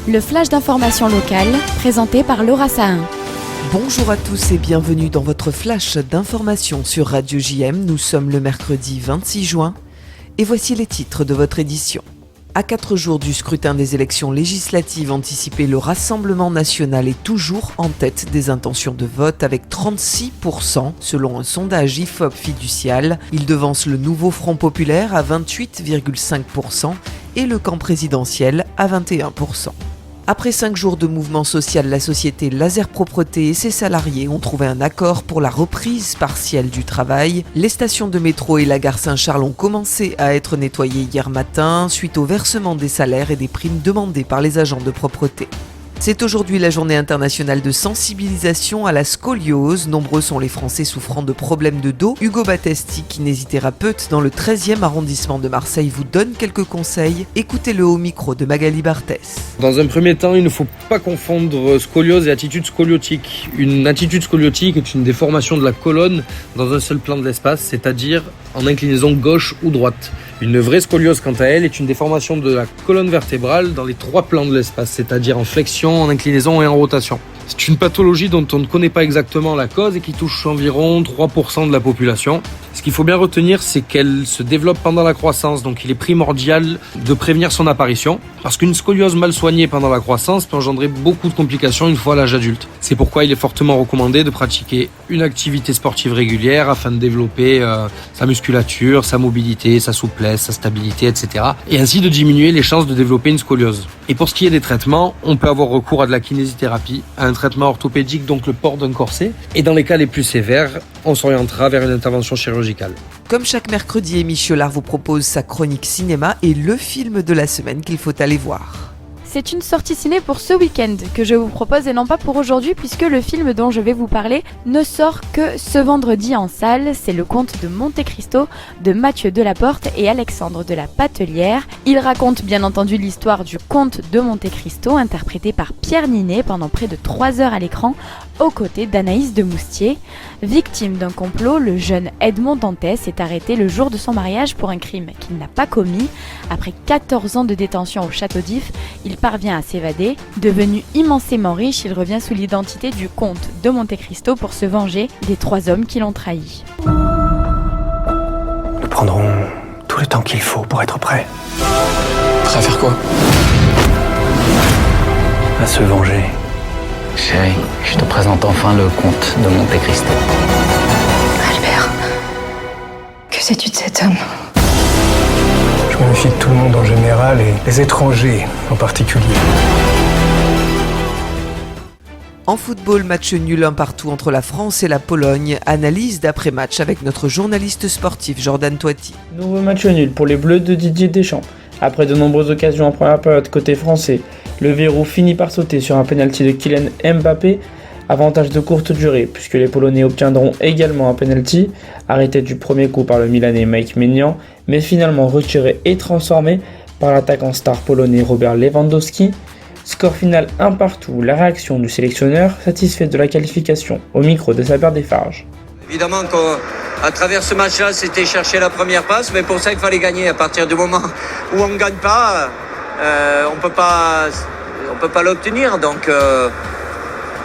Le flash d'information locale, présenté par Laura Sahin. Bonjour à tous et bienvenue dans votre flash d'information sur Radio JM. Nous sommes le mercredi 26 juin et voici les titres de votre édition. À 4 jours du scrutin des élections législatives anticipées, le Rassemblement national est toujours en tête des intentions de vote avec 36% selon un sondage IFOP fiducial. Il devance le nouveau Front populaire à 28,5% et le camp présidentiel à 21%. Après 5 jours de mouvement social, la société Laser Propreté et ses salariés ont trouvé un accord pour la reprise partielle du travail. Les stations de métro et la gare Saint-Charles ont commencé à être nettoyées hier matin suite au versement des salaires et des primes demandées par les agents de propreté. C'est aujourd'hui la journée internationale de sensibilisation à la scoliose. Nombreux sont les Français souffrant de problèmes de dos. Hugo Battesti, kinésithérapeute dans le 13e arrondissement de Marseille, vous donne quelques conseils. Écoutez-le au micro de Magali Barthès. Dans un premier temps, il ne faut pas confondre scoliose et attitude scoliotique. Une attitude scoliotique est une déformation de la colonne dans un seul plan de l'espace, c'est-à-dire en inclinaison gauche ou droite. Une vraie scoliose, quant à elle, est une déformation de la colonne vertébrale dans les 3 plans de l'espace, c'est-à-dire en flexion, en inclinaison et en rotation. C'est une pathologie dont on ne connaît pas exactement la cause et qui touche environ 3% de la population. Ce qu'il faut bien retenir, c'est qu'elle se développe pendant la croissance, donc il est primordial de prévenir son apparition, parce qu'une scoliose mal soignée pendant la croissance peut engendrer beaucoup de complications une fois à l'âge adulte. C'est pourquoi il est fortement recommandé de pratiquer une activité sportive régulière afin de développer sa musculature, sa mobilité, sa souplesse, sa stabilité, etc. et ainsi de diminuer les chances de développer une scoliose. Et pour ce qui est des traitements, on peut avoir recours à de la kinésithérapie, à un traitement orthopédique, donc le port d'un corset, et dans les cas les plus sévères, on s'orientera vers une intervention chirurgicale. Comme chaque mercredi, Amy Chiolard vous propose sa chronique cinéma et le film de la semaine qu'il faut aller voir. C'est une sortie ciné pour ce week-end que je vous propose et non pas pour aujourd'hui puisque le film dont je vais vous parler ne sort que ce vendredi en salle. C'est le Comte de Monte Cristo de Mathieu Delaporte et Alexandre de la Patelière. Il raconte bien entendu l'histoire du Comte de Monte Cristo interprété par Pierre Ninet pendant près de 3 heures à l'écran aux côtés d'Anaïs de Moustier. Victime d'un complot, le jeune Edmond Dantès est arrêté le jour de son mariage pour un crime qu'il n'a pas commis. Après 14 ans de détention au Château d'If, il parvient à s'évader. Devenu immensément riche, il revient sous l'identité du comte de Monte Cristo pour se venger des 3 hommes qui l'ont trahi. Nous prendrons tout le temps qu'il faut pour être prêts. Prêt à faire quoi? À se venger. Chérie, je te présente enfin le comte de Monte Cristo. Albert, que sais-tu de cet homme? Je me méfie de tout le monde en général et les étrangers en particulier. En football, match nul 1 partout entre la France et la Pologne. Analyse d'après-match avec notre journaliste sportif Jordan Toiti. Nouveau match nul pour les Bleus de Didier Deschamps. Après de nombreuses occasions en première période côté français, le verrou finit par sauter sur un penalty de Kylian Mbappé, avantage de courte durée puisque les Polonais obtiendront également un penalty, arrêté du premier coup par le Milanais Mike Maignan, mais finalement retiré et transformé par l'attaquant star polonais Robert Lewandowski. Score final 1 partout, la réaction du sélectionneur satisfait de la qualification au micro de Saber Desfarges. Évidemment qu'à travers ce match-là, c'était chercher la première passe, mais pour ça, il fallait gagner. À partir du moment où on ne gagne pas, on peut pas l'obtenir. Donc,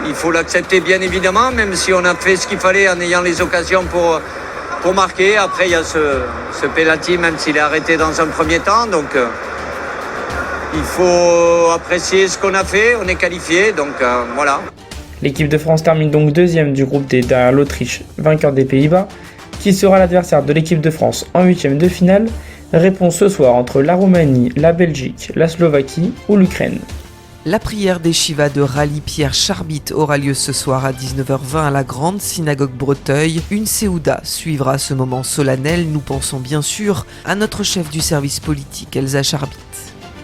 il faut l'accepter, bien évidemment, même si on a fait ce qu'il fallait en ayant les occasions pour marquer. Après, il y a ce penalty, même s'il est arrêté dans un premier temps. Donc, il faut apprécier ce qu'on a fait. On est qualifié, donc voilà. L'équipe de France termine donc deuxième du groupe D derrière l'Autriche, vainqueur des Pays-Bas, qui sera l'adversaire de l'équipe de France en 8e de finale. Réponse ce soir entre la Roumanie, la Belgique, la Slovaquie ou l'Ukraine. La prière des Shivas de Rally Pierre Charbit aura lieu ce soir à 19h20 à la Grande Synagogue Breteuil. Une séouda suivra ce moment solennel. Nous pensons bien sûr à notre chef du service politique, Elsa Charbit.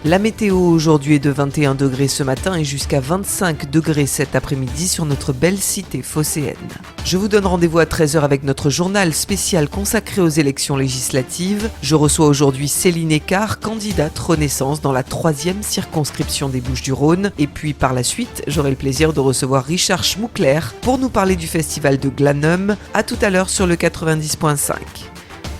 La météo aujourd'hui est de 21 degrés ce matin et jusqu'à 25 degrés cet après-midi sur notre belle cité phocéenne. Je vous donne rendez-vous à 13h avec notre journal spécial consacré aux élections législatives. Je reçois aujourd'hui Céline Écart, candidate Renaissance dans la 3e circonscription des Bouches-du-Rhône. Et puis par la suite, j'aurai le plaisir de recevoir Richard Schmuckler pour nous parler du festival de Glanum. À tout à l'heure sur le 90.5.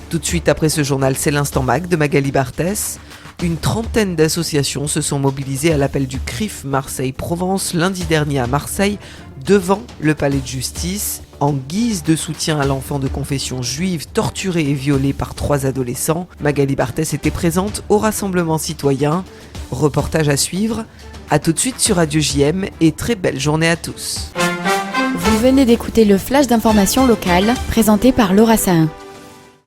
Tout de suite après ce journal, c'est l'Instant Mag de Magali Barthès. Une trentaine d'associations se sont mobilisées à l'appel du CRIF Marseille-Provence lundi dernier à Marseille, devant le palais de justice, en guise de soutien à l'enfant de confession juive torturé et violé par 3 adolescents. Magali Barthès était présente au rassemblement citoyen. Reportage à suivre. A tout de suite sur Radio JM et très belle journée à tous. Vous venez d'écouter le flash d'information locale présenté par Laura Sahin.